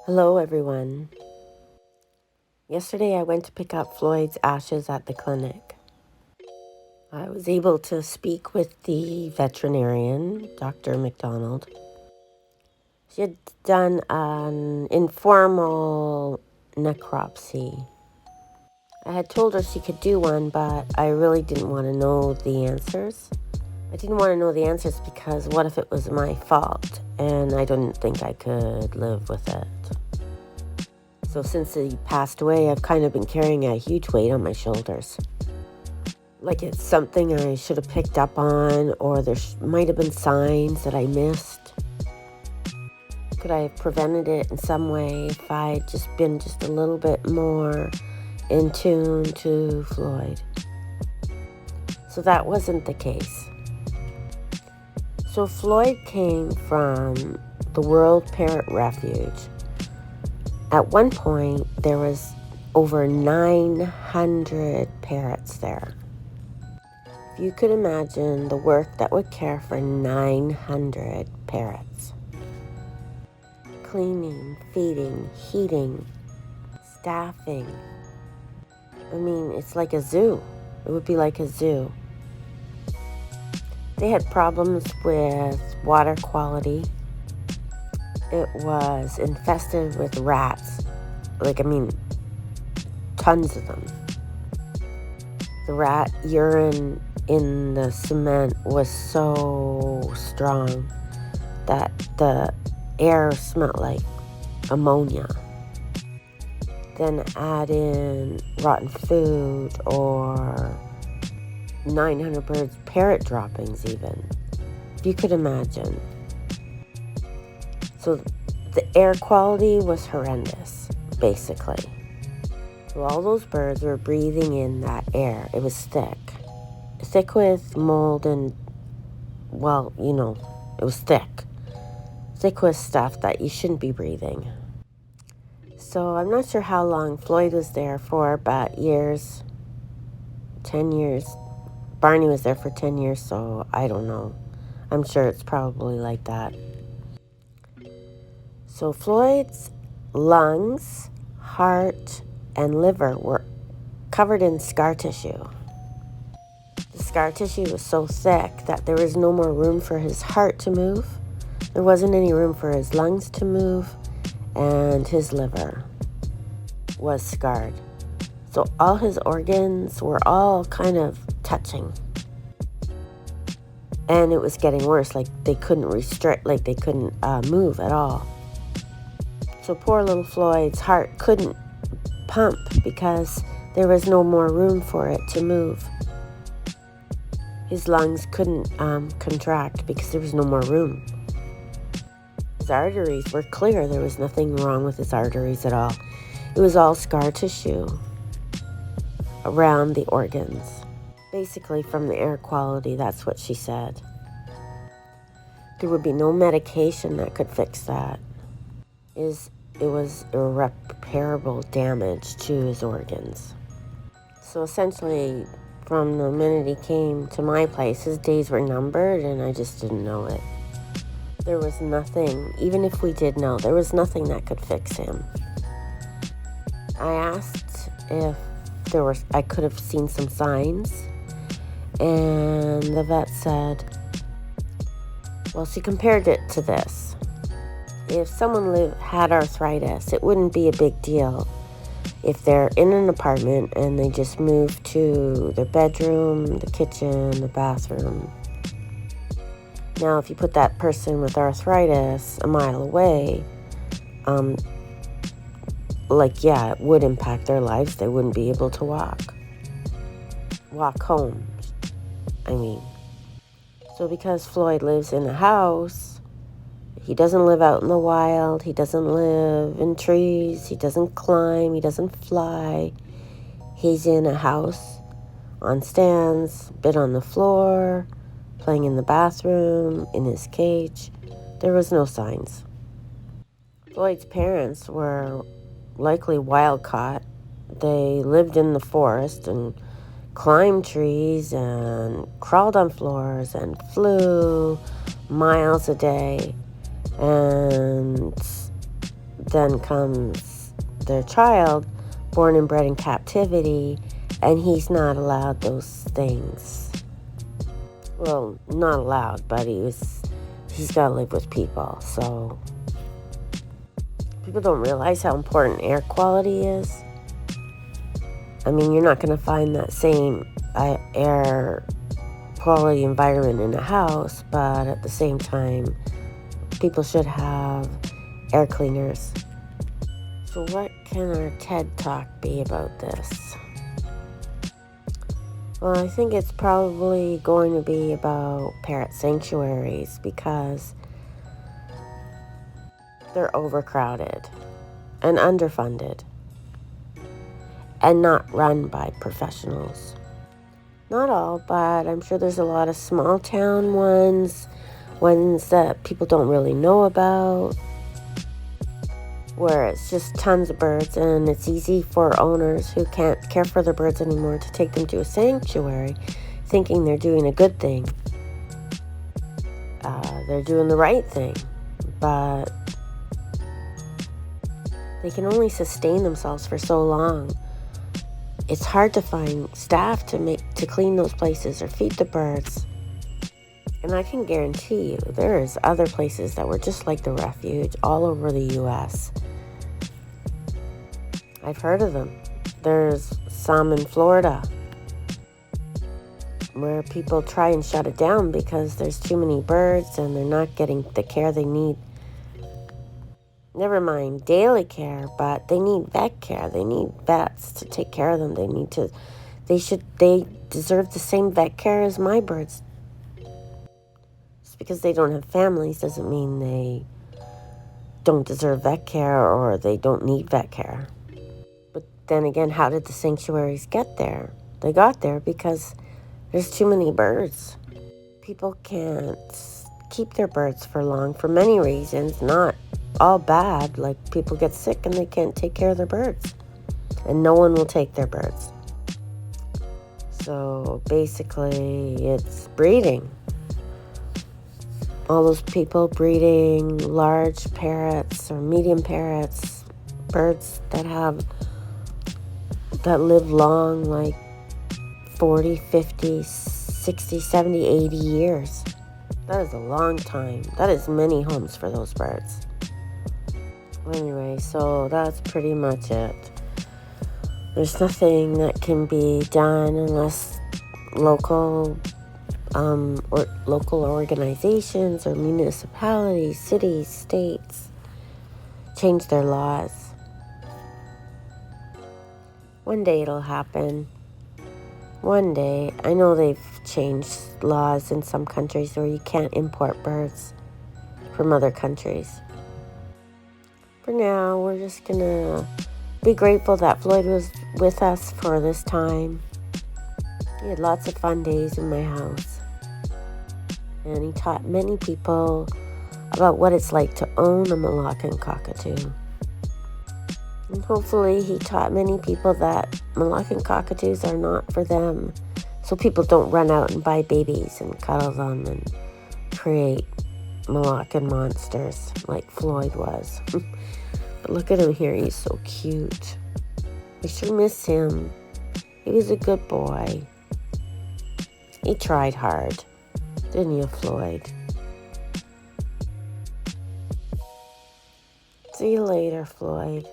Hello, everyone. Yesterday, I went to pick up Floyd's ashes at the clinic. I was able to speak with the veterinarian, Dr. McDonald. She had done an informal necropsy. I had told her she could do one, but I really didn't want to know the answers. I didn't want to know the answers because what if it was my fault? And I didn't think I could live with it. So since he passed away, I've kind of been carrying a huge weight on my shoulders. Like it's something I should have picked up on, or there might have been signs that I missed. Could I have prevented it in some way if I'd just been just a little bit more in tune to Floyd? So that wasn't the case. So Floyd came from the World Parrot Refuge. At one point, there was over 900 parrots there. If you could imagine the work that would care for 900 parrots. Cleaning, feeding, heating, staffing. I mean, it's like a zoo. It would be like a zoo. They had problems with water quality. It was infested with rats. Tons of them. The rat urine in the cement was so strong that the air smelled like ammonia. Then add in rotten food or 900 birds, parrot droppings even. If you could imagine. So the air quality was horrendous, basically. So all those birds were breathing in that air. It was thick. Thick with mold and, it was thick. Thick with stuff that you shouldn't be breathing. So I'm not sure how long Floyd was there for, but years. 10 years. Barney was there for 10 years, so I don't know. I'm sure it's probably like that. So Floyd's lungs, heart, and liver were covered in scar tissue. The scar tissue was so thick that there was no more room for his heart to move. There wasn't any room for his lungs to move, and his liver was scarred. So all his organs were all kind of touching. And it was getting worse, like they couldn't restrict, like they couldn't move at all. So poor little Floyd's heart couldn't pump because there was no more room for it to move. His lungs couldn't contract because there was no more room. His arteries were clear. There was nothing wrong with his arteries at all. It was all scar tissue around the organs. Basically from the air quality, that's what she said. There would be no medication that could fix that. It was irreparable damage to his organs. So essentially, from the minute he came to my place, his days were numbered, and I just didn't know it. There was nothing, even if we did know, there was nothing that could fix him. I asked if I could have seen some signs, and the vet said, well, she compared it to this. If someone had arthritis, it wouldn't be a big deal if they're in an apartment and they just move to their bedroom, the kitchen, the bathroom. Now, if you put that person with arthritis a mile away, it would impact their lives. They wouldn't be able to walk home, So because Floyd lives in a house, he doesn't live out in the wild, he doesn't live in trees, he doesn't climb, he doesn't fly. He's in a house, on stands, bed on the floor, playing in the bathroom, in his cage. There was no signs. Floyd's parents were likely wild caught. They lived in the forest and climbed trees and crawled on floors and flew miles a day and then comes their child, born and bred in captivity, and he's not allowed those things. Well, not allowed, but he's got to live with people. So people don't realize how important air quality is. I mean, you're not going to find that same air quality environment in a house, but at the same time, people should have air cleaners. So what can our TED Talk be about this? Well, I think it's probably going to be about parrot sanctuaries because they're overcrowded and underfunded and not run by professionals. Not all, but I'm sure there's a lot of small town ones that people don't really know about, where it's just tons of birds, and it's easy for owners who can't care for their birds anymore to take them to a sanctuary thinking they're doing a good thing. They're doing the right thing, but they can only sustain themselves for so long. It's hard to find staff to clean those places or feed the birds. And I can guarantee you there's other places that were just like the refuge all over the U.S. I've heard of them. There's some in Florida where people try and shut it down because there's too many birds and they're not getting the care they need. Never mind daily care, but they need vet care. They need vets to take care of them. They deserve the same vet care as my birds. Just because they don't have families doesn't mean they don't deserve vet care or they don't need vet care. But then again, how did the sanctuaries get there? They got there because there's too many birds. People can't keep their birds for long for many reasons, not all bad. Like people get sick and they can't take care of their birds. And no one will take their birds. So basically it's breeding. All those people breeding large parrots or medium parrots, birds that live long, like 40, 50, 60, 70, 80 years. That is a long time. That is many homes for those birds. Anyway, so that's pretty much it. There's nothing that can be done unless local organizations or municipalities, cities, states change their laws. One day it'll happen. One day. I know they've changed laws in some countries where you can't import birds from other countries. For now, we're just gonna be grateful that Floyd was with us for this time. He had lots of fun days in my house. And he taught many people about what it's like to own a Moroccan cockatoo. And hopefully he taught many people that Moroccan cockatoos are not for them. So people don't run out and buy babies and cuddle them and create Moroccan monsters like Floyd was. But look at him here, he's so cute. We sure miss him. He was a good boy. He tried hard, didn't you, Floyd? See you later, Floyd.